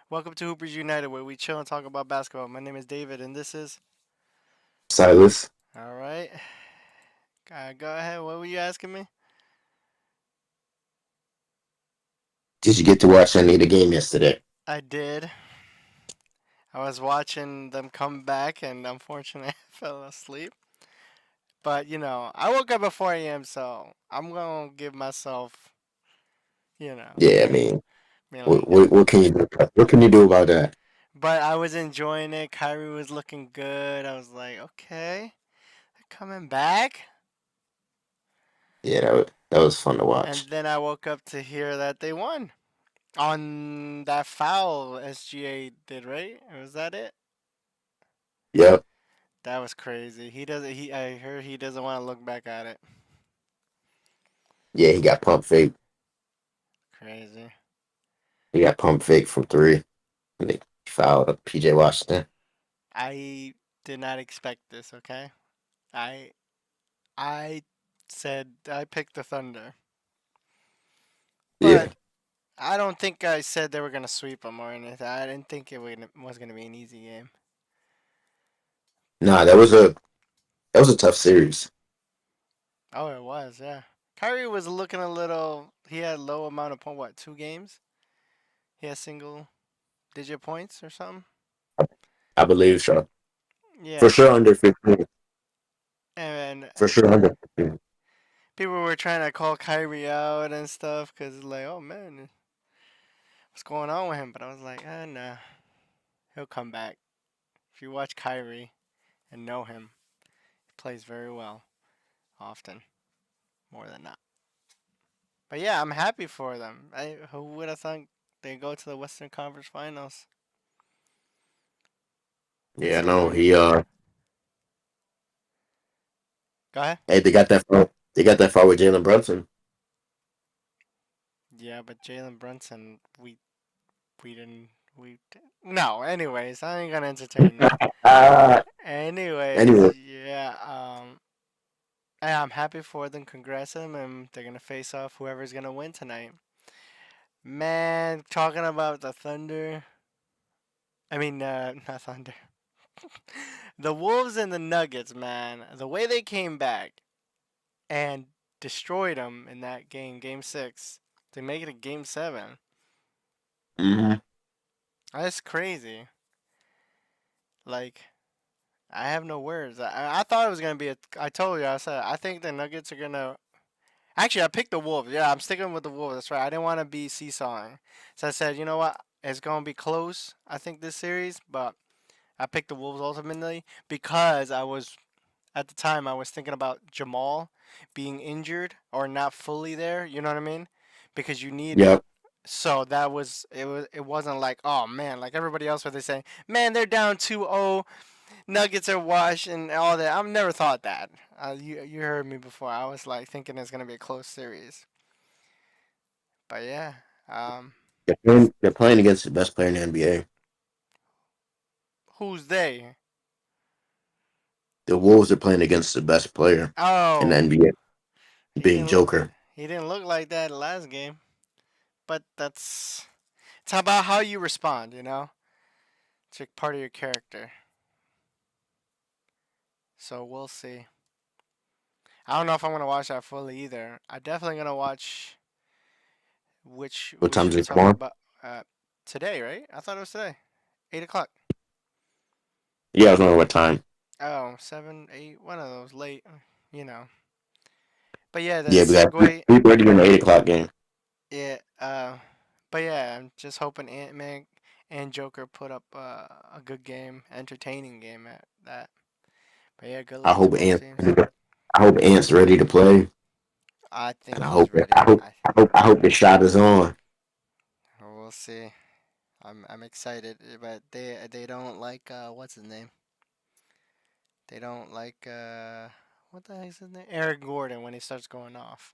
Welcome to Hoopers United, where we chill and talk about basketball. My name is David, and this is. Silas, All right. Go ahead. What were you asking me? did you get to watch any of the game yesterday? I did. I was watching them come back, and unfortunately, I fell asleep. But, I woke up at 4 a.m., so I'm going to give myself, you know, Yeah, I mean, like, what can you do? What can you do about that? but I was enjoying it. Kyrie was looking good. I was like, okay, they're coming back. Yeah, that was fun to And watch. then I woke up to hear that they won. On that foul SGA did, right? Was that it? Yep. That was crazy. He doesn't. I heard he doesn't want to look back at it. Yeah, he got pump fake. Crazy. He got pump fake from three. And they fouled up PJ Washington. I did not expect this. Okay. I I said I picked the Thunder, Yeah. but I don't think I said they were gonna sweep them or anything. I didn't think was gonna be an easy game. Nah, that was a tough series. Oh, it was. Yeah. Kyrie was looking a little. He had low amount of point. What? 2 games. He had single digit points or something. I believe so. For Yeah. sure under 15. And For sure under 15. people were trying to call Kyrie out and stuff because like, oh man, what's going on with him? But I was like, nah, he'll come back. If you watch Kyrie and know him, he plays very well, often, more than not. But yeah, I'm happy for them. Who would have thought they go to the Western Conference Finals? Yeah, So no, yeah, go ahead. hey, they got that far. They got that far with Jalen Brunson. Yeah, but Jalen Brunson, we didn't we. No, anyways, I ain't gonna entertain that. Anyways, Anyway, yeah, I'm happy for them. Congrats them, and they're gonna face off whoever's gonna win tonight. Man, talking about the Thunder. I mean, not Thunder. The Wolves and the Nuggets, man. The way they came back and destroyed them in that game, Game 6, to make it a Game 7. hmm That's crazy. Like, I have no words. I thought it was gonna be a. I told you. I said I think the Nuggets are gonna. Actually, I picked the Wolves. Yeah, I'm sticking with the Wolves. That's right. I didn't want to be seesawing, so I said, you know what? It's gonna be close. I think this series, but I picked the Wolves ultimately because I was at the time I was thinking about Jamal being injured or not fully there. You know what I mean? Because you need him. Yep. So that was it. It wasn't like, oh man, like everybody else where they say, man, they're down 2-0, Nuggets are washed and all that. I've never thought that. You heard me before. I was like thinking it's gonna be a close series. But yeah, um, They're playing against the best player in the NBA. who's they? The Wolves are playing against the best player in the Oh, NBA, he being didn't look. Joker. He didn't look like that last game. But that's it's about how you respond. It's part of your character. So we'll see. I don't know if I'm gonna watch that fully either. I'm definitely gonna watch which What we time should does be it come talking on? about today, right? I thought it was today. 8 o'clock. Yeah, I was wondering what time. Oh, 7, 8, one of those late. You know. But yeah, the Yeah, we got segue. 3:30 in the 8 o'clock game. Yeah. But yeah, I'm just hoping Ant Man and Joker put up a good game, entertaining game at that. But yeah, good I luck to hope both Ant. teams. I hope Ant's ready to play, I and think he's I ready. hope I hope I hope the shot is on. We'll see. I'm excited, but they don't like what's his name? They don't like what the heck's his name? Eric Gordon when he starts going off.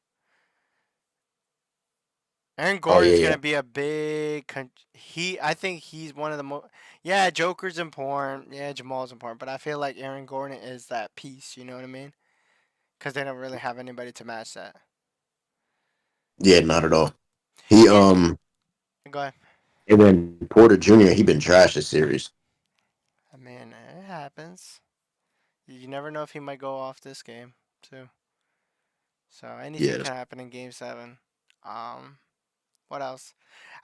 Aaron Oh Gordon's yeah, gonna be a big. I think he's one of the most. Yeah, Joker's important. Yeah, Jamal's important, but I feel like Aaron Gordon is that piece. You know what I mean? Because they don't really have anybody to match that. yeah, not at all. He And um go ahead. And then Porter Jr. He been trash this series. I mean, it happens. You never know if he might go off this game too. So anything Yeah, can happen in Game Seven. Um, what else?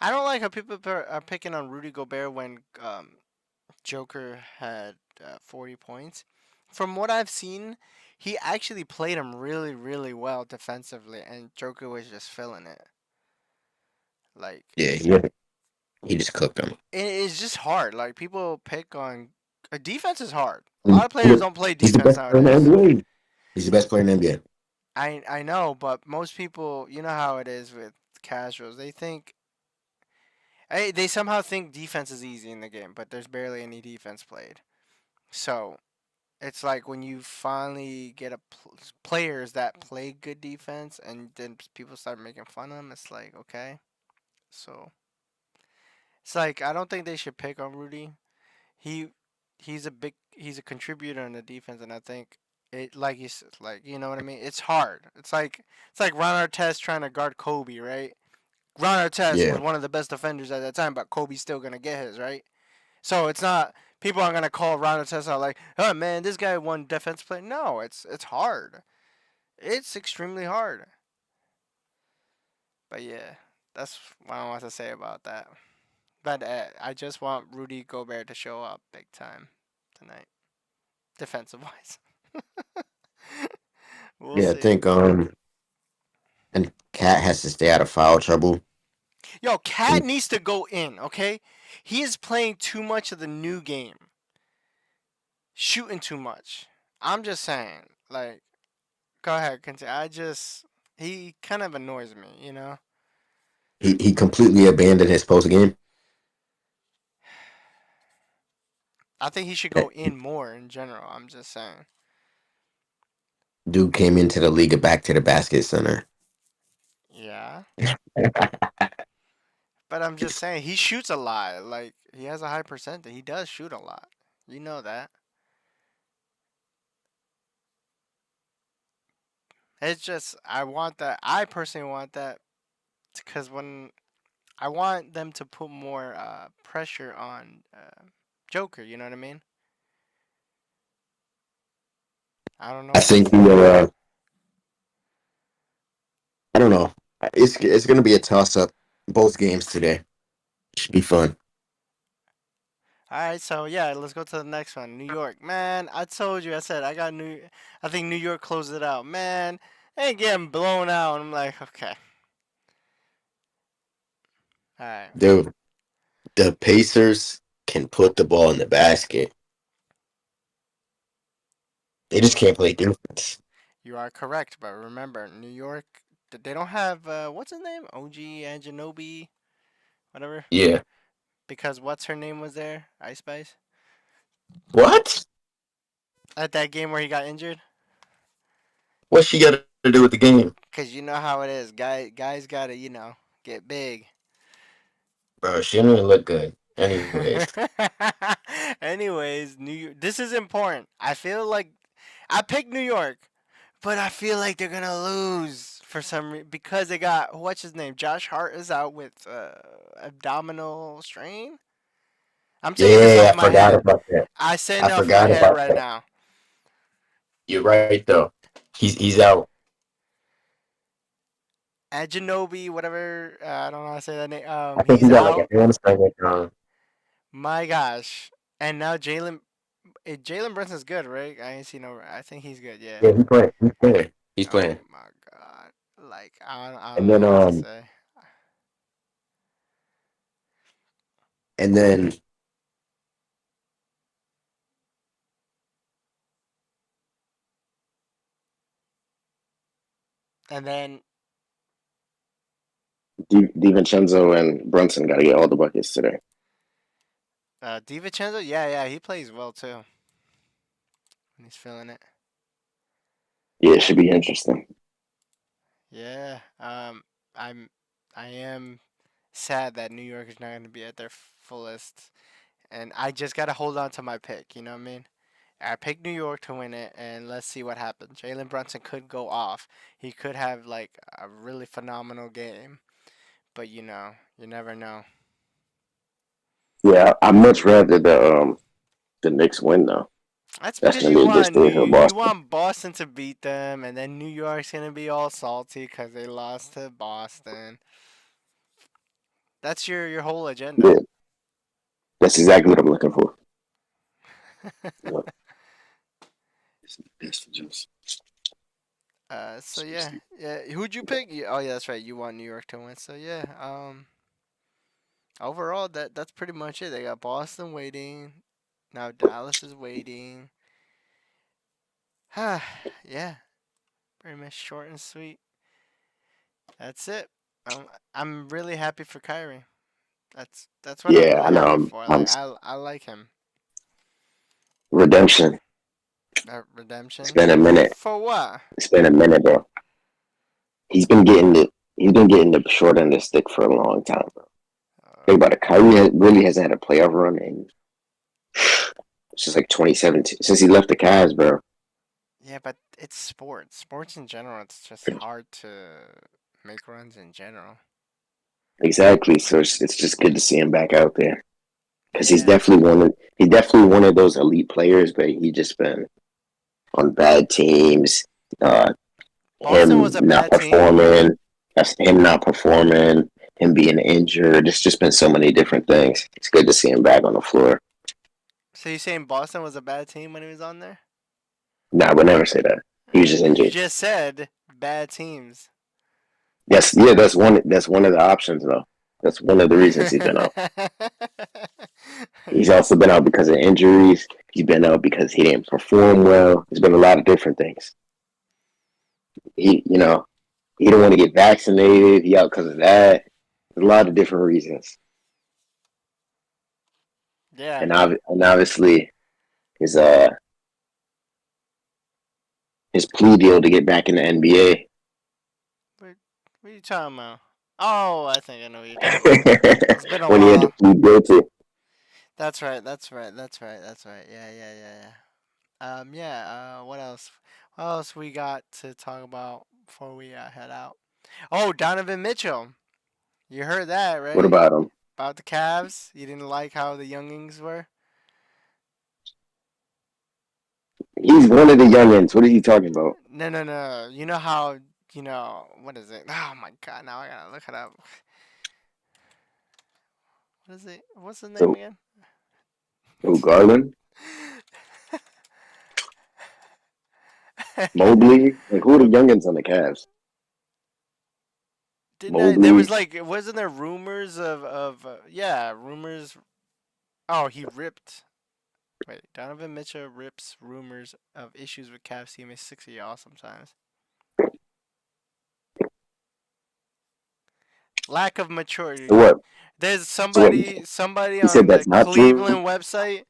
I don't like how people are picking on Rudy Gobert when Joker had 40 points. From what I've seen, he actually played him really, really well defensively, and Joker was just filling it. Like yeah. He just cooked him. it's just hard. Like people pick on defense is hard. A lot And of players don't play he's the defense best player in the nowadays. NBA. He's the best player in the NBA. I know, but most people, you know how it is with casuals. They somehow think defense is easy in the game, but there's barely any defense played. So it's like when you finally get players that play good defense, and then people start making fun of them. It's like okay, so it's like I don't think they should pick on Rudy. He he's a contributor in the defense, and I think it like you know what I mean. It's hard. It's like Ron Artest trying to guard Kobe, right? Ron Artest was Yeah. one of the best defenders at that time, but Kobe's still gonna get his, right? So it's not people aren't gonna call Ron Artest out like, oh man, this guy won defense play. No, it's hard. It's extremely hard. But yeah, that's what I want to say about that. But I just want Rudy Gobert to show up big time tonight, defensive wise. We'll Yeah, I see. think and Cat has to stay out of foul trouble. Yo, Cat And needs to go in, okay? He is playing too much of the new game, shooting too much. I'm just saying, like, go ahead, continue. He kind of annoys me, you know? he completely abandoned his post game. I think he should go in more in general. I'm just saying. Dude came into the league a back to the basket center. Yeah. But I'm just saying, he shoots a lot. Like, he has a high percentage. He does shoot a lot. You know that. It's just, I want that. I personally want that because when I want them to put more pressure on Joker, you know what I mean? I don't know I what you think think. I don't know. It's gonna be a toss up both games today. Should be fun. All right, so yeah, let's go to the next one. New York, man. I told you, I said I got New. I think New York closed it out, man. They ain't getting blown out. I'm like, okay, all right. The the Pacers can put the ball in the basket. They just can't play defense. You are correct, but remember, New York, they don't have what's his name, OG Ananobi, whatever. Yeah. Because what's her name was there, Ice Spice, What? at that game where he got injured. What's she got to do with the game, Cause you know how it is, guys gotta get big. bro? She didn't look good. Anyways, Anyways, New York. This is important. I feel like I picked New York, but I feel like they're gonna lose for some reason because they got what's his name. Josh Hart is out with abdominal strain. I'm saying this yeah, off I my forgot head. about that. I saying I it off my forgot head about right that. now. You're right though. He's out. Ajinobi, whatever. I don't know how to say that name. I think he He's got like a out. hamstring. My gosh. And now Jalen Brunson's good, right? I ain't seen no. I think he's good. Yeah. Yeah, he's playing. He's playing. He's Oh playing. my god. Like I don't And know then what to say. and then And then DiVincenzo and Brunson got to get all the buckets today. DiVincenzo, yeah, he plays well too when he's feeling it. Yeah, it should be interesting. Yeah. I'm I am sad that New York is not going to be at their fullest, and I just gotta hold on to my pick. You know what I mean? I picked New York to win it, and let's see what happens. Jalen Brunson could go off. He could have like a really phenomenal game, but you never know. Yeah, I much rather the Knicks win though. That's That's because gonna be a good story for You Boston. want Boston to beat them, and then New York's gonna be all salty because they lost to Boston. That's your whole agenda. Yeah, that's exactly what I'm looking for. Yeah. So yeah, yeah. Who'd you pick? Oh yeah, that's right. You want New York to win. So yeah. Overall, that's pretty much it. They got Boston waiting. Now Dallas is waiting. Yeah, pretty much short and sweet. That's it. I'm really happy for Kyrie. That's what I'm Yeah, really I know. happy for. I'm Like I like him. redemption. It's Redemption been a minute. for what? It's been a minute, bro. He's been getting the he's been getting the short end of the stick for a long time, bro. Uh, Think about it. Really hasn't had a playoff run in it's just like 2017 since he left the Cavs, bro. yeah, but it's sports. Sports in general, it's just hard to make runs in general. Exactly. So it's just good to see him back out there because Yeah, he's definitely one of those elite players, but he just been on bad teams. Uh, Boston him was a not bad team. performing. That's him not performing. Him being injured. It's just been so many different things. It's good to see him back on the floor. So you saying Boston was a bad team when he was on there? Nah, I would never say that. He was just You injured. just said bad teams. That's one of the options though. That's one of the reasons he's been out. He's also been out because of injuries. He's been out because he didn't perform well. There's been a lot of different things. He don't want to get vaccinated. He out because of that. There's a lot of different reasons, Yeah. and obviously his his plea deal to get back in the NBA. What are you talking about? Oh, I think I know what you're talking about. It's been a When he had to while. plead guilty. That's right. That's right. That's right. That's right. Yeah. Yeah. Yeah. Yeah. Yeah. What else? What else we got to talk about before we head out? Oh, Donovan Mitchell. You heard that, What right? about him? About the Cavs. You didn't like how the youngings were. He's one of the youngins. What are you talking about? No. No. No. You know how? What is it? Oh my God! Now I gotta look it up. What is it? What's his name So, again? who Garland, Mobley, like who are the What youngins on the Cavs? didn't I? There was Mobley. like, wasn't there rumors of yeah, rumors. Oh, he ripped. Wait, Donovan Mitchell rips rumors of issues with Cavs teammates 60 y'all sometimes. Lack of So maturity. what? There's So what? somebody He said on the that's not true. Cleveland website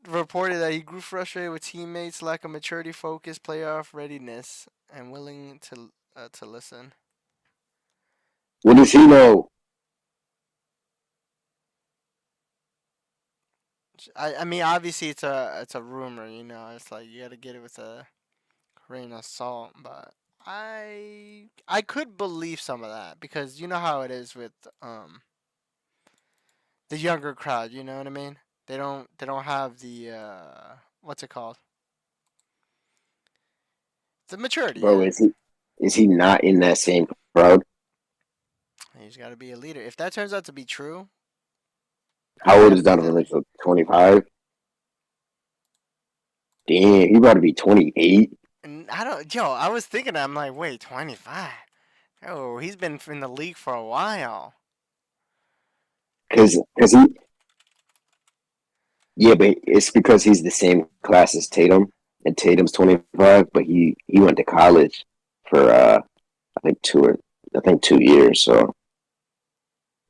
reported that he grew frustrated with teammates, lack of maturity, focus, playoff readiness, and willing to listen. What does he know? I mean, obviously it's a rumor, It's like you gotta get it with a grain of salt, but I could believe some of that because you know how it is with the younger crowd. You know what I mean? They don't have the what's it called? The maturity. Bro, Yeah, is he not in that same crowd? he's got to be a leader. If that turns out to be true, he's How old is definitely the Donovan leader. Mitchell? 25? Damn, he about to be 28. And I don't, yo, I was thinking, I'm like, wait, 25. Oh, he's been in the league for a while. Cause yeah, but it's because he's the same class as Tatum, and Tatum's 25, but he went to college for I think 2 years. So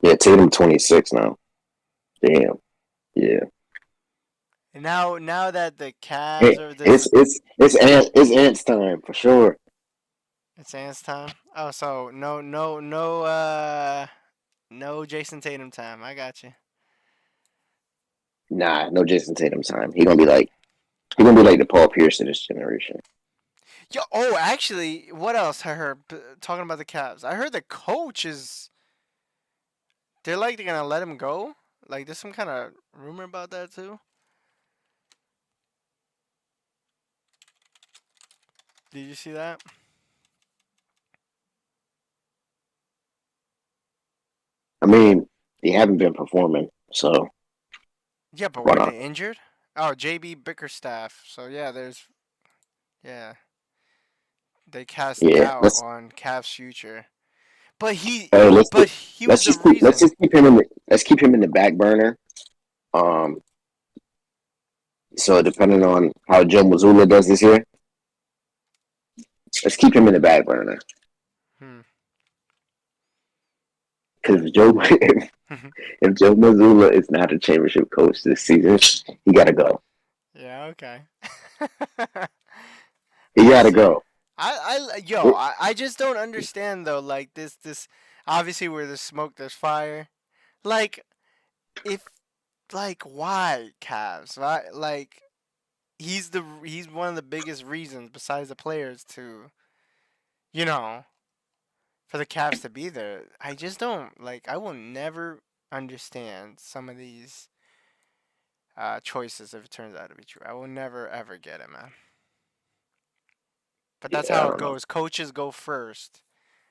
yeah, Tatum 26 now. Damn, yeah. And now that the Cavs Hey, are this, it's Ant's time for sure. it's Ants time. Oh, so no Jason Tatum time. I got you. Nah, no Jason Tatum time. He gonna be like the Paul Pierce of this generation. Yo, oh, actually, what else I heard talking about the Cavs? I heard the coach is they're gonna let him go. Like, there's some kind of rumor about that too. Did you see that? I mean, they haven't been performing, so Yeah, but why weren't not? they injured? Oh, JB Bickerstaff. So yeah, yeah, they cast Yeah, doubt on Cavs' future. But he, uh, let's but he was let's the just keep let's reason. just keep him in the let's keep him in the back burner. Um, so depending on how Joe Mazzulla does this year, let's keep him in the back burner. Hmm. Because if Joe Mazzulla is not a championship coach this season, he got to go. Yeah. Okay. He We'll got to see. go. I just don't understand though. Like this. Obviously, where there's smoke, there's fire. Like, if, like, why Cavs? Why, like, he's one of the biggest reasons besides the players to, you know, for the Cavs to be there. I just don't like. I will never understand some of these choices if it turns out to be true. I will never ever get it, man. But that's Yeah, I how it don't know. goes. Coaches go first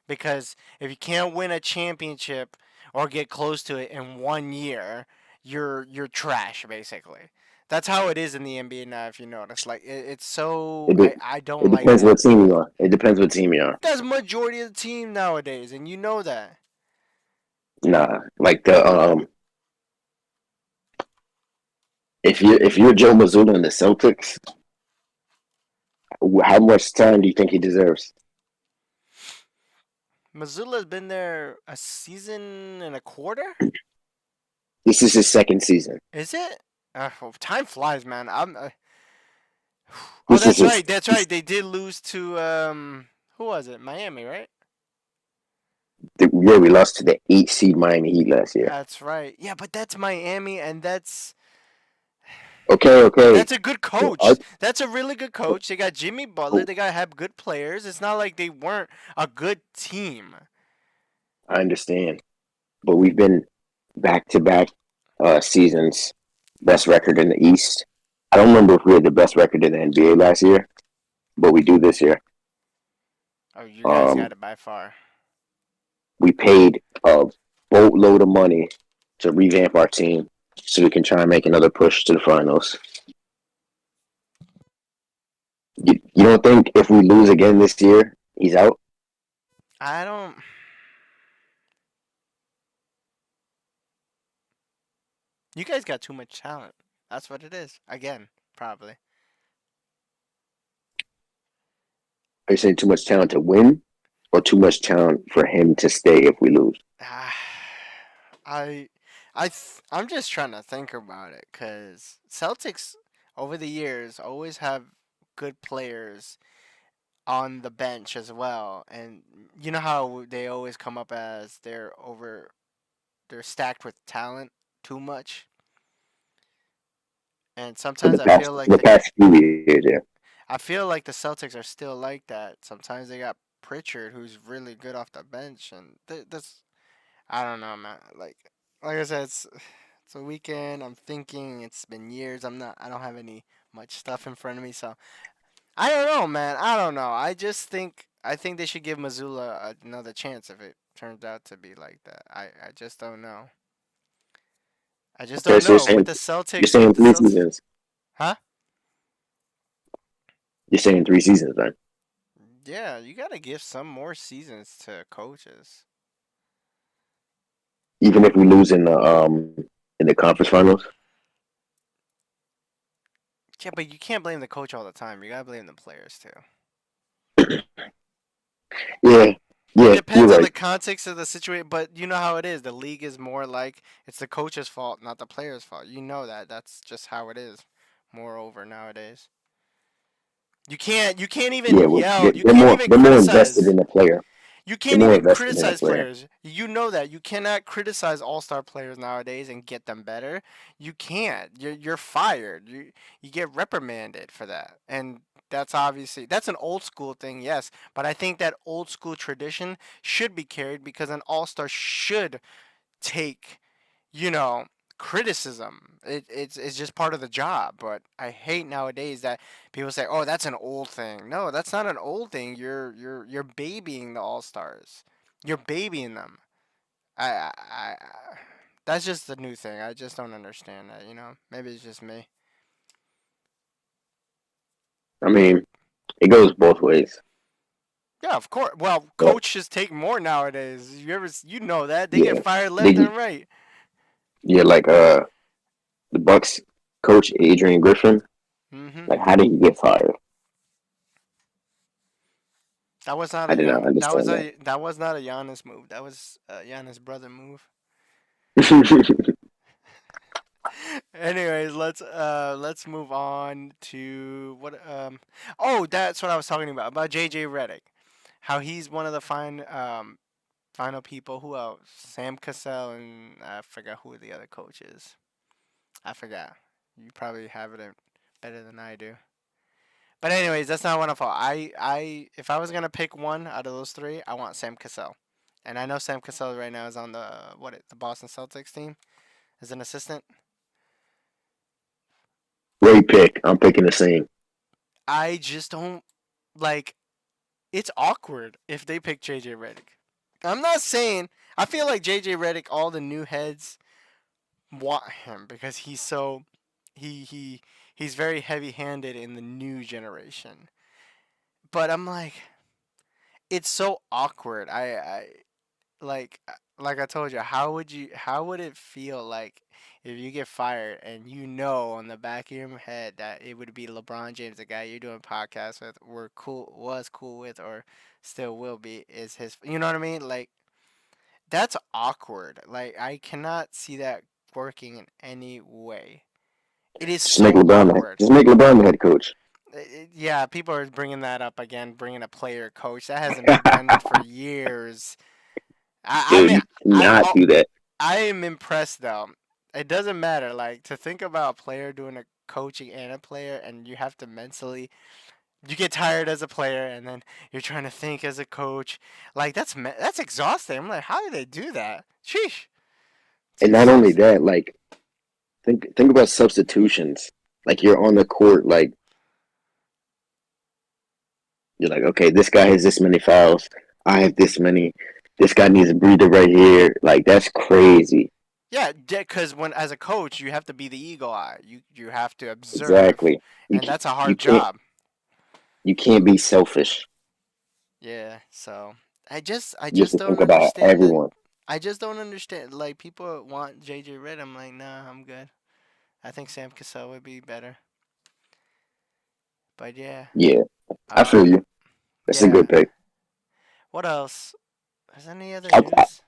because if you can't win a championship or get close to it in 1 year, you're trash basically. That's how it is in the NBA now. If you notice, like it's so It de- I don't it like depends that. what team you are. It depends what team you are. That's majority of the team nowadays, and you know that. Nah, like the if you're Joe Mazzulla in the Celtics, how much time do you think he deserves? Missoula's been there a season and a quarter. This is his second season. Is it? Well, time flies, man. I'm. Oh, This is that's his. right. That's right. They did lose to who was it? Miami, right? Yeah, we lost to the 8 seed Miami Heat last year. That's right. Yeah, but that's Miami, and Okay, okay. that's a good Well, I, coach. That's a really good coach. They got Jimmy Butler. They got have good players. It's not like they weren't a good team. I understand, but we've been back to back seasons best record in the East. I don't remember if we had the best record in the NBA last year, but we do this year. Oh, you guys got Um, it by far. we paid a boatload of money to revamp our team so we can try and make another push to the finals. You don't think if we lose again this year, he's out? I don't. You guys got too much talent. That's what it is. Again, probably. Are you saying too much talent to win, or too much talent for him to stay if we lose? Ah, I, I'm just trying to think about it because Celtics over the years always have good players on the bench as well, and you know how they always come up as they're stacked with talent too much, and For sometimes the past few years, yeah. I feel like the Celtics are still like that. Sometimes they got Pritchard who's really good off the bench, and that's I don't know, man. Like I said, it's a weekend. I'm thinking it's been years. I don't have any much stuff in front of me, so I don't know, man. I don't know. I think they should give Missoula another chance if it turns out to be like that. I just don't know. I just Okay, don't so know you're with saying the three Celtics, seasons. huh? You're saying 3 seasons, then. Yeah, you gotta give some more seasons to coaches. Even if we lose in the conference finals. Yeah, but you can't blame the coach all the time. You gotta blame the players too. Yeah, It yeah, you're depends on right. the context of the situation, but you know how it is. The league is more like it's the coach's fault, not the player's fault. You know that. That's just how it is. Moreover, nowadays, you can't even Yeah, yell. You they're can't more even they're more invested criticize. in the player. You They're can't more even invested in the criticize player. players. You know that. You cannot criticize all-star players nowadays and get them better. You can't. You're fired. You get reprimanded for that. And that's an old school thing, yes, but I think that old school tradition should be carried because an all-star should take, you know, criticism. It's just part of the job. But I hate nowadays that people say, "Oh, that's an old thing." No, that's not an old thing. You're babying the All Stars. You're babying them. I that's just the new thing. I just don't understand that. Maybe it's just me. I mean, it goes both ways. Yeah, of course. Well, But coaches take more nowadays. You know that they get yeah, fired left they and right. yeah like the Bucks coach Adrian Griffin. Hmm. Like, how did he get fired? That was not I a did not understand that. That was not a Giannis move. That was a Giannis brother move. Anyways, let's move on to what oh, that's what I was talking about JJ Redick. How he's one of the final people. Who else? Sam Cassell, and I forgot who the other coach is. I forgot. You probably have it better than I do. But anyways, that's not what I'm for. If I was gonna pick one out of those three, I want Sam Cassell, and I know Sam Cassell right now is on the Boston Celtics team as an assistant. Great pick. I'm picking the same. I just don't like. It's awkward if they pick JJ Redick. I'm not saying. I feel like JJ Redick. All the new heads want him because he he he's very heavy-handed in the new generation. But I'm like, it's so awkward. Like I told you, how would it feel like if you get fired and you know on the back of your head that it would be LeBron James, the guy you're doing podcasts with, was cool with, or still will be, is his, you know what I mean? Like, that's awkward. Like, I cannot see that working in any way. It is Just make so LeBron. awkward. Just make LeBron the head coach. Yeah, people are bringing that up again, bringing a player coach. That hasn't been done for years. I Dude, mean, you I cannot do that. I am impressed though. It doesn't matter. Like to think about a player doing a coaching and a player, and you have to mentally. You get tired as a player, and then you're trying to think as a coach. Like that's exhausting. I'm like, how do they do that? Sheesh, it's And not only exhausting. that, like think about substitutions. Like, you're on the court, like you're like, okay, this guy has this many fouls. I have this many. This guy needs a breather right here. Like, that's crazy. Yeah, because when as a coach, you have to be the eagle eye. You have to observe, Exactly. You and can, that's a you hard can't job. you can't be selfish. Yeah, so I You have just to don't think about understand it. everyone. I just don't understand. Like people want JJ Redd. I'm like, nah, I'm good. I think Sam Cassell would be better. But yeah, Yeah, I uh, feel you. That's a yeah. good pick. What else? Is any other I, I, news?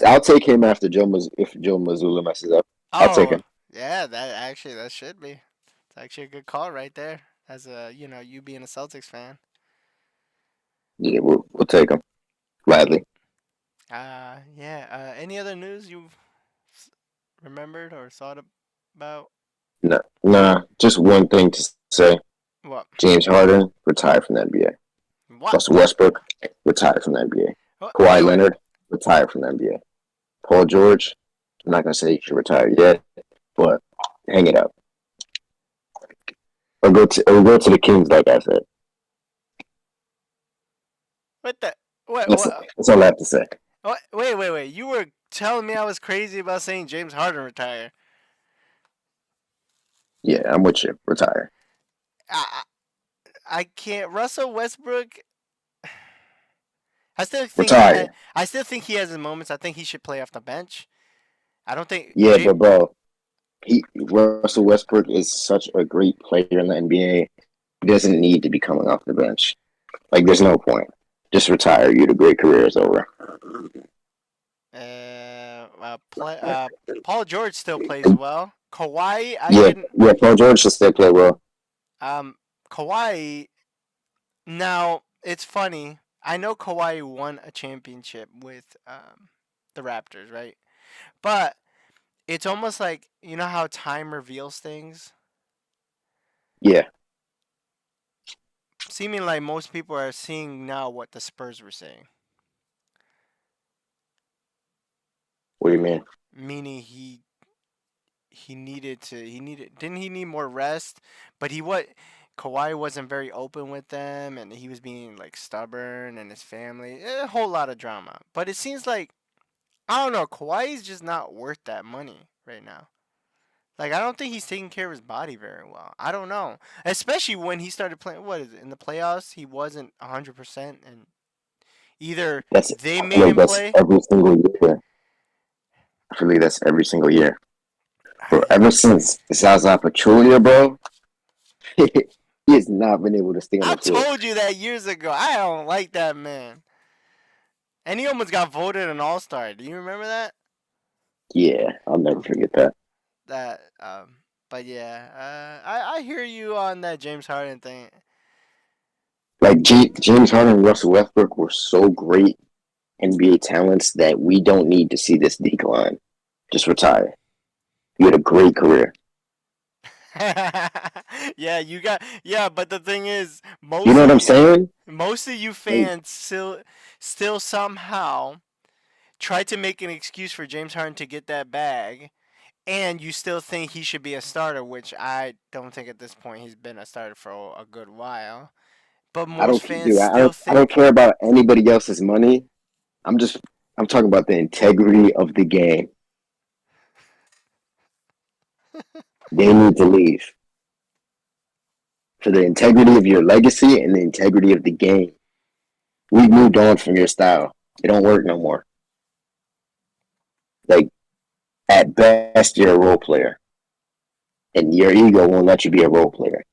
I'll take him after if Joe Mazzulla messes up. I'll take Oh, him. yeah. That should be. It's actually a good call right there. As a you being a Celtics fan. Yeah, we'll take him gladly. Yeah. Any other news you've remembered or thought about? No, nah, just one thing to say. What? James Harden retired from the NBA. What? Russell Westbrook retired from the NBA. What? Kawhi Wait, wait. Leonard retired from the NBA. Paul George, I'm not gonna say he should retire yet, but hang it up or go to the Kings, like I said. What the? What? That's What? that's all I have to say. What? Wait, wait, wait. You were telling me I was crazy about saying James Harden retire. Yeah, I'm with you. Retire. I, I can't. Russell Westbrook. Retire. I still think he has his moments. I think he should play off the bench. I don't think Yeah, but bro, Russell Westbrook is such a great player in the NBA. He doesn't need to be coming off the bench. Like, there's no point. Just retire. Your great career is over. Paul George still plays well. Kawhi, I Yeah, can. yeah. Paul George should still play well. Um, Kawhi. Now it's funny. I know Kawhi won a championship with the Raptors, right? But it's almost like how time reveals things. Yeah. Seeming like most people are seeing now what the Spurs were saying, What do you mean? meaning he he needed to. He needed. Didn't he need more rest? But he what? Kawhi wasn't very open with them, and he was being like stubborn, and his family. A whole lot of drama. But it seems like I don't know. Kawhi's just not worth that money right now. Like I don't think he's taking care of his body very well. I don't know, especially when he started playing. What is it in the playoffs? He wasn't 100%, and either That's they I feel made like him that's play. every single year. I feel like that's every single year. Bro, I ever since Zaza Pachulia, bro, he has not been able to stay on I the court. told you that years ago. I don't like that man, and he almost got voted an All Star. Do you remember that? Yeah, I'll never forget that. That But yeah, I hear you on that James Harden thing. Like James Harden and Russell Westbrook were so great NBA talents that we don't need to see this decline. Just retire. You had a great career. Yeah, you got yeah, but the thing is, You know what I'm saying? most of you Like, fans still somehow try to make an excuse for James Harden to get that bag, and you still think he should be a starter, which I don't think at this point he's been a starter for a good while. But I most don't, fans dude. still I don't think care about anybody else's money. I'm just, I'm talking about the integrity of the game. They need to leave for the integrity of your legacy and the integrity of the game. We've moved on from your style. It don't work no more. Like at best, you're a role player, and your ego won't let you be a role player.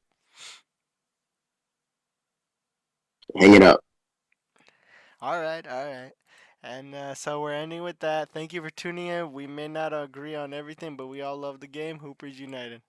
Hang it up. all right, all right. And so we're ending with that. Thank you for tuning in. We may not agree on everything, but we all love the game. Hoopers United.